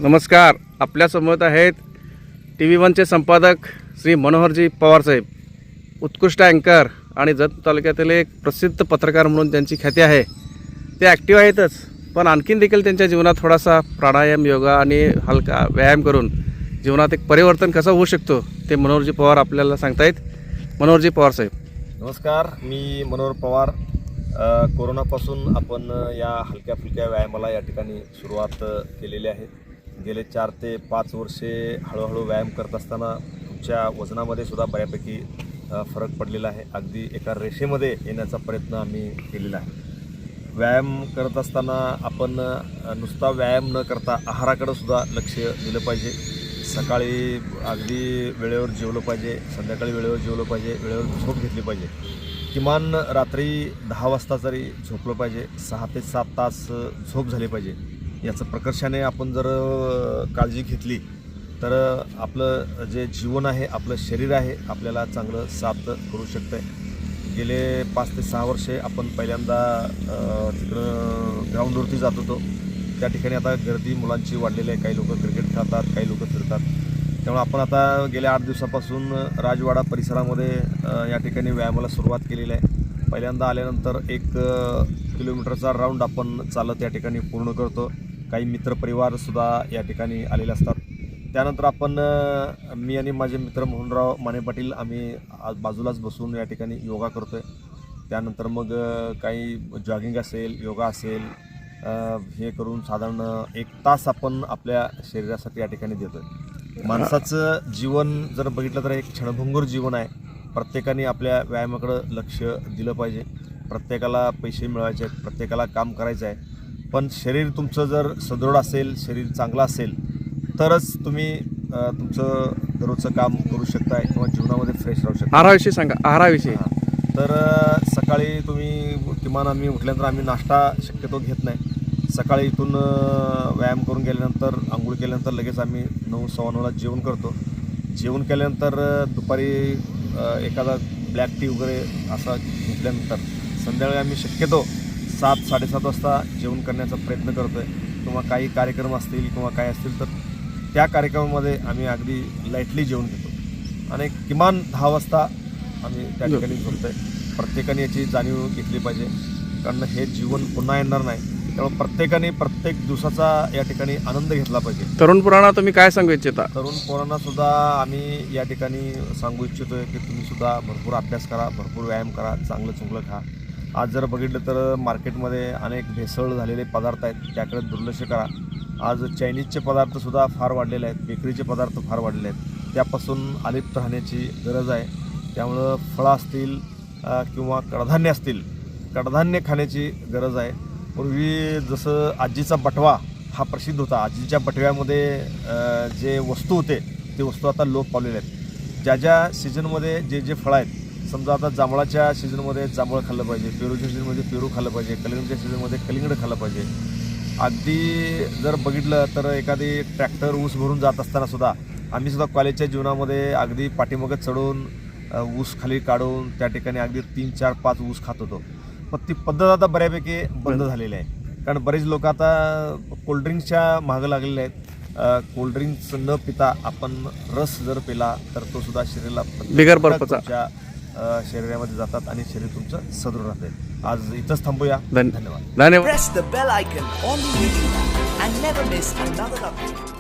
नमस्कार. आपल्यासमोर आहेत TV1चे संपादक श्री मनोहरजी पवारसाहेब, उत्कृष्ट अँकर आणि जत तालुक्यातील एक प्रसिद्ध पत्रकार म्हणून त्यांची ख्याती आहे. ते ॲक्टिव्ह आहेतच, पण आणखीन देखील त्यांच्या जीवनात थोडासा प्राणायाम, योगा आणि हलका व्यायाम करून जीवनात एक परिवर्तन कसं होऊ शकतो ते मनोहरजी पवार आपल्याला सांगतायत. मनोहरजी पवारसाहेब, नमस्कार. मी मनोहर पवार. कोरोनापासून आपण या हलक्या फुलक्या व्यायामाला या ठिकाणी सुरुवात केलेली आहे. गेले 4 ते 5 वर्षे हळूहळू व्यायाम करत असताना तुमच्या वजनामध्ये सुद्धा बऱ्यापैकी फरक पडलेला आहे. अगदी एका रेषेमध्ये येण्याचा प्रयत्न आम्ही केलेला आहे. व्यायाम करत असताना आपण नुसता व्यायाम न करता आहाराकडं सुद्धा लक्ष दिलं पाहिजे. सकाळी अगदी वेळेवर जेवलं पाहिजे, संध्याकाळी वेळेवर जेवलं पाहिजे, वेळेवर झोप घेतली पाहिजे. किमान रात्री 10 वाजता तरी झोपलं पाहिजे. 6 ते 7 तास झोप झाली पाहिजे. याचं प्रकर्षाने आपण जर काळजी घेतली तर आपलं जे जीवन आहे, आपलं शरीर आहे, आपल्याला चांगलं साथ करू शकतं आहे. गेले 5 ते 6 वर्षे आपण पहिल्यांदा तिकडं ग्राउंडवरती जात होतो. त्या ठिकाणी आता गर्दी मुलांची वाढलेली आहे. काही लोक क्रिकेट खेळतात, काही लोक फिरतात. त्यामुळे आपण आता गेल्या 8 दिवसापासून राजवाडा परिसरामध्ये या ठिकाणी व्यायामाला सुरुवात केलेली आहे. पहिल्यांदा आल्यानंतर 1 किलोमीटरचा राऊंड आपण चालत या ठिकाणी पूर्ण करतो. काही मित्रपरिवारसुद्धा या ठिकाणी आलेले असतात. त्यानंतर आपण मी आणि माझे मित्र मोहनराव माने पाटील आम्ही आज बाजूलाच बसून या ठिकाणी योगा करतो आहे. त्यानंतर मग काही जॉगिंग असेल, योगा असेल, हे करून साधारण 1 तास आपण आपल्या शरीरासाठी या ठिकाणी देतो आहे. माणसाचं जीवन जर बघितलं तर एक क्षणभंगूर जीवन आहे. प्रत्येकाने आपल्या व्यायामाकडं लक्ष दिलं पाहिजे. प्रत्येकाला पैसे मिळवायचे आहेत, प्रत्येकाला काम करायचं आहे. पण शरीर तुमचं जर सदृढ असेल, शरीर चांगलं असेल तरच तुम्ही तुमचं दररोजचं काम करू शकताय किंवा जीवनामध्ये फ्रेश राहू शकता. आहाराविषयी सांगा. आहाराविषयी तर सकाळी तुम्ही किमान आम्ही उठल्यानंतर आम्ही नाश्ता शक्यतो घेत नाही. सकाळी इथून व्यायाम करून गेल्यानंतर आंघोळ केल्यानंतर लगेच आम्ही 9-9:15ला जेवण करतो. जेवण केल्यानंतर दुपारी एखादा ब्लॅक टी वगैरे असा घेतल्यानंतर संध्याकाळी आम्ही शक्यतो 7-7:30 वाजता जेवण करण्याचा प्रयत्न करतो आहे. किंवा काही कार्यक्रम असतील किंवा काय असतील तर त्या कार्यक्रमामध्ये आम्ही अगदी लाईटली जेवण घेतो आणि किमान 10 वाजता आम्ही त्या ठिकाणी झोपतो आहे. प्रत्येकाने याची जाणीव घेतली पाहिजे, कारण हे जीवन पुन्हा येणार नाही. त्यामुळे प्रत्येकाने प्रत्येक दिवसाचा या ठिकाणी आनंद घेतला पाहिजे. तरुण पोरांना तुम्ही काय सांगू इच्छिता? तरुण पोरांना सुद्धा आम्ही या ठिकाणी सांगू इच्छितो आहे की तुम्ही सुद्धा भरपूर अभ्यास करा, भरपूर व्यायाम करा, चांगलं चुंगलं खा. आज जर बघितलं तर मार्केटमध्ये अनेक भेसळ झालेले पदार्थ आहेत, त्याकडे दुर्लक्ष करा. आज चायनीजचे पदार्थसुद्धा फार वाढलेले आहेत, बेकरीचे पदार्थ फार वाढलेले आहेत. त्यापासून अलिप्त राहण्याची गरज आहे. त्यामुळं फळं असतील किंवा कडधान्य असतील, कडधान्य खाण्याची गरज आहे. पूर्वी जसं आजीचा बटवा हा प्रसिद्ध होता. आजीच्या बटव्यामध्ये जे वस्तू होते ते वस्तू आता लोप पावलेले आहेत. ज्या ज्या सीझनमध्ये जे जे फळं आहेत, समजा आता जांभळाच्या सीझनमध्ये जांभळ खाल्लं पाहिजे, पेरूच्या सीझनमध्ये पेरू खाल्लं पाहिजे, कलिंगडच्या सीझनमध्ये कलिंगड खाल्लं पाहिजे. अगदी जर बघितलं तर एखादी ट्रॅक्टर ऊस भरून जात असताना सुद्धा आम्ही सुद्धा कॉलेजच्या जीवनामध्ये अगदी पाठीमागं चढून ऊस खाली काढून त्या ठिकाणी अगदी 3, 4, 5 ऊस खात होतो. पण ती पद्धत आता बऱ्यापैकी बंद झालेली आहे, कारण बरेच लोक आता कोल्ड्रिंक्सच्या मागं लागलेले आहेत. कोल्ड्रिंक्स न पिता आपण रस जर पिला तर तो सुद्धा शरीराला बिगर बर्फाचा तुमच्या शरीरामध्ये जातात आणि शरीर तुमचं सदृढ राहते. आज इथंच थांबूया. धन्यवाद. Press the bell icon on the YouTube and never miss another update.